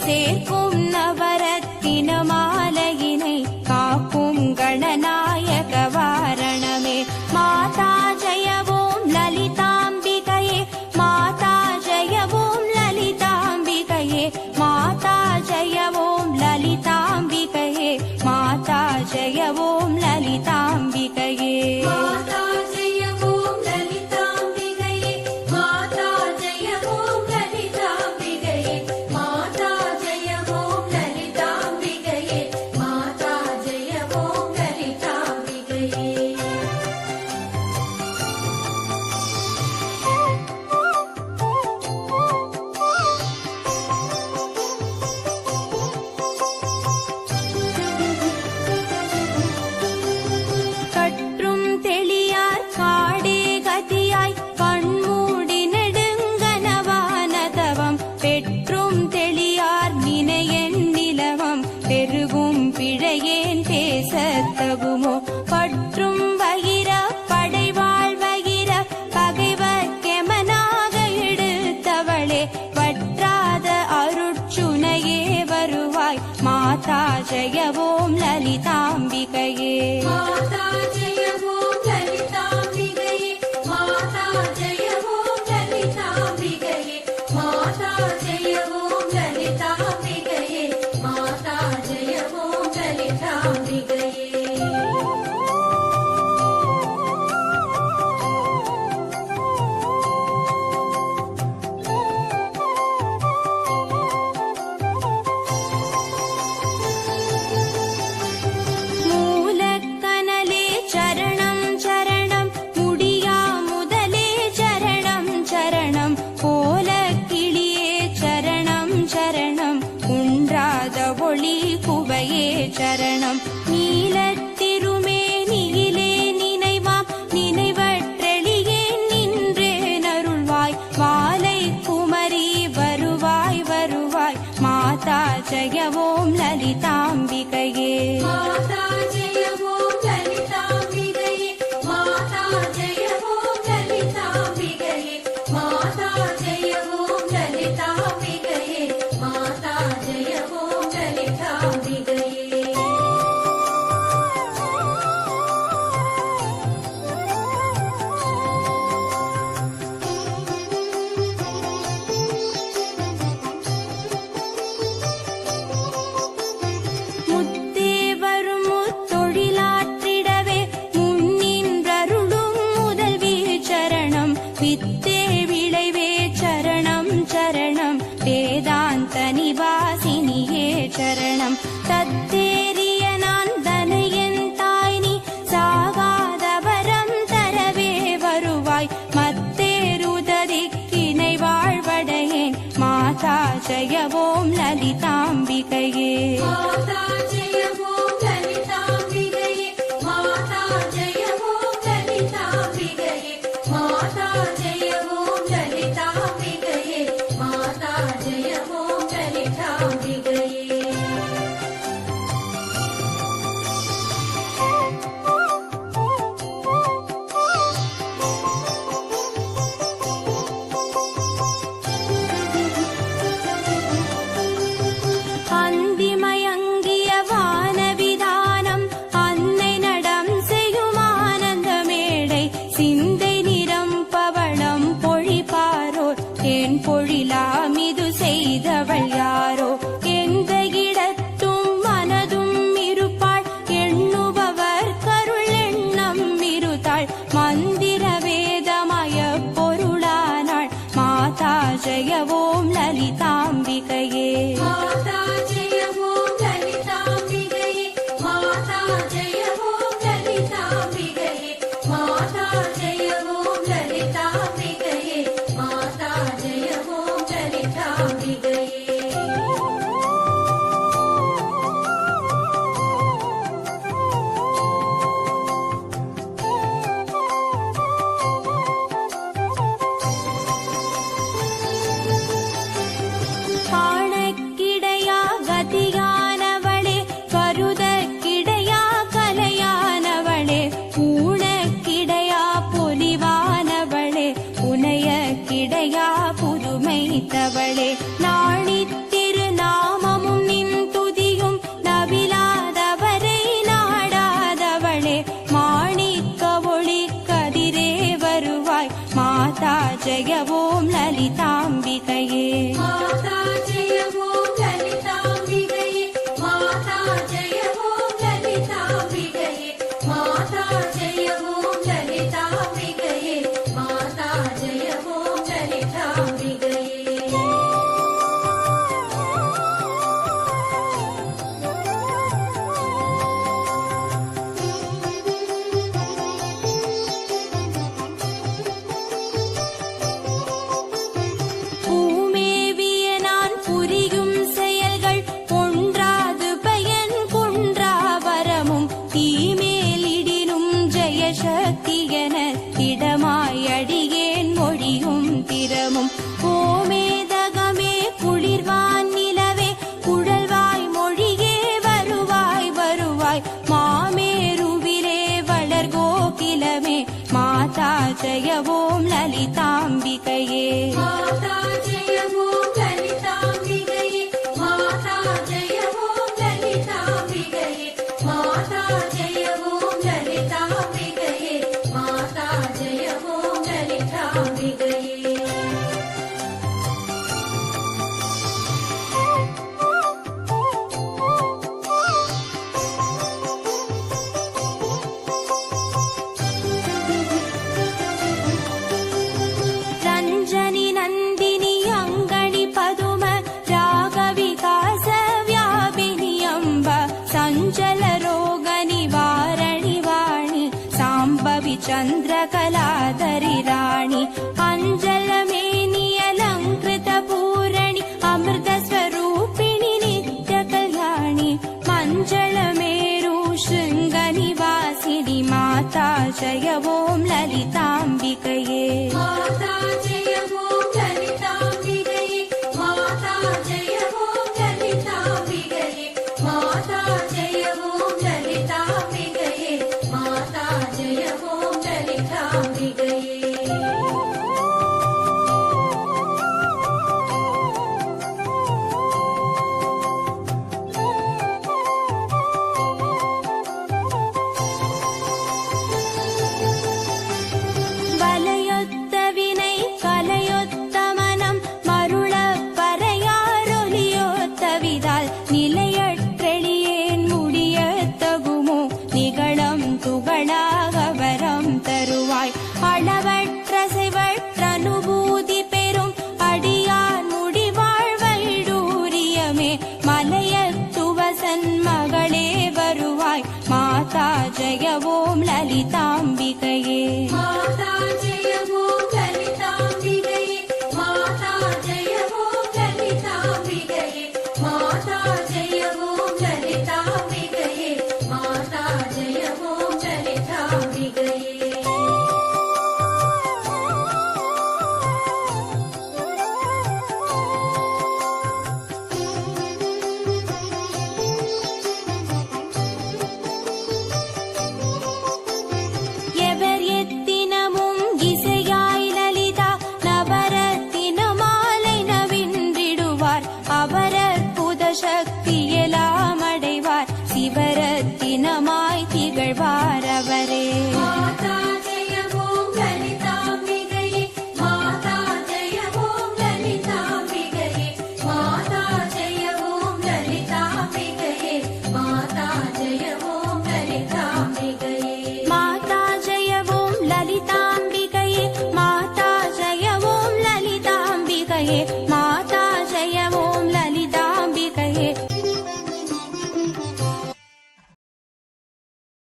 சேர்க்கும் நவரத்தின மாலையினை காக்கும் கணநாயக வாரணமே. மாதா ஜெய ஓம் லலிதாம்பிகையே, மாதா ஜெய ஓம் லலிதாம்பிகையே, மாதா ஜெய ஓம் லலிதாம்பிகையே, மாதா ஜெய ஓம் லலிதாம்பிகையே. பற்றும் வகிர படைவாள் வகிர பகைவர்க்கெமனாக எடுத்தவளே, வற்றாத அருட்சுனையே வருவாய். மாதா ஜெய ஓம் லலிதாம்பிகையே, மாதா ஜெய ஓம் லலிதாம்பிகையே, மாதா ஜெய ஓம் லலிதாம்பிகையே, மாதா ஜெய ஓம் லலிதாம்பிகையே, மாதா ஜெய ஓம் லலிதாம்பிகையே. சரணம் நீலத்திருமேனியிலே நினைவாம் நினைவற்றெளியே நின்றே நருள்வாய். வாலை குமரி வருவாய் வருவாய். மாதா ஜெய ஓம் லலிதாம்பிகையே, மாதா ஜெய ஓம் லலிதாம்பிகையே, மாதா ஜெய ஓம் லலிதாம்பிகையே, மாதா ஜெய ஓம் லலிதாம்பிகையே, மாதா ஜெய ஓம் லலிதாம்பிகையே. வித்தே விளைவே சரணம் சரணம். வேதாந்த நிவாசினியே சரணம். தத்தேரிய நான் தனையன் தாய் நீ, சாகாதவரம் தரவே வருவாய். மத்தேருததிக்கினை வாழ்வடையேன். மாதா ஜெய ஓம் லலிதாம்பிகையே, மாதா ஜெய ஓம் லலிதாம்பிகையே, மாதா ஜெய ஓம் லலிதாம்பிகையே, மாதா ஜெய ஓம் லலிதாம்பிகையே, மாதா ஜெய ஓம் லலிதாம்பிகையே. ஓம் லலிதாம்பிகையே. மாதா ஜெய ஓம் லலிதாம்பிகையே. மாதா ஜெய ஓம் லலிதாம்பிகையே. மாதா ஜெய ஓம் லலிதாம்பிகையே. மாதா ஜெய ஓம் லலிதாம்பிகையே. ரஞ்சனி நந்தினி அங்கணி பதும ராக விகாச வியாபினி அம்ப சஞ்சல ரோக நிவாரணி வாணி சாம்பவி சந்திர கலாதரி ராணி அஞ்சல மேனி அலங்கிருத பூரணி அமிர்த ஸ்வரூபிணி நித்ய கல்யாணி மஞ்சள மேரு ஸ்ருங்க நிவாசினி மாதா ஜய ஓம் லலிதாம்பிகையே. மாதா ஜெய ஓம் லலிதாம்பிகையே. மாதா ஜெய ஓம் லலிதாம்பிகையே. மாதா ஜெய ஓம் லலிதாம்பிகையே. மாதா ஜெய ஓம் லலிதாம்பிகையே. வலையொத்த வினை கலையொத்த மனம் மருளப் பறையாரொலியொத்த விதால் நிலையற்றெளியேன் முடியத் தகுமோ நிகழம் துகளாக வரம் தருவாய் அளவற்ற செவற்ற அனுபூதி பெறும் அடியார் முடிவாழ் வைடூரியமே மலையத்துவசன் மகளே வருவாய் மாதா ஜய ஓம் லலிதாம்பிகையே. மாதா ஜெய ஓம் லலிதாம்பிகையே. மாதா ஜெய ஓம் லலிதாம்பிகையே. மாதா ஜெய ஓம் லலிதாம்பிகையே. மாதா ஜெய ஓம் லலிதாம்பிகையே. எவர் எத்தினமும் இசையாய் லலிதா நவரத்தின மாலை நவின்றிடுவார் அவரற்புத சக்தியெல்லாம் அடைவார் சிவரத்தினமாய் திகழ்வார் அவரே. மாதா ஜெய ஓம் லலிதாம்பிகையே. மாதா ஜெய ஓம் லலிதாம்பிகையே. மாதா ஜெய ஓம் லலிதாம்பிகையே. மாதா ஜெய ஓம் லலிதாம்பிகையே. மாதா ஜய ஓம் லலிதாம்பிகையே. மாதா ஜய ஓம் லலிதாம்பிகையே.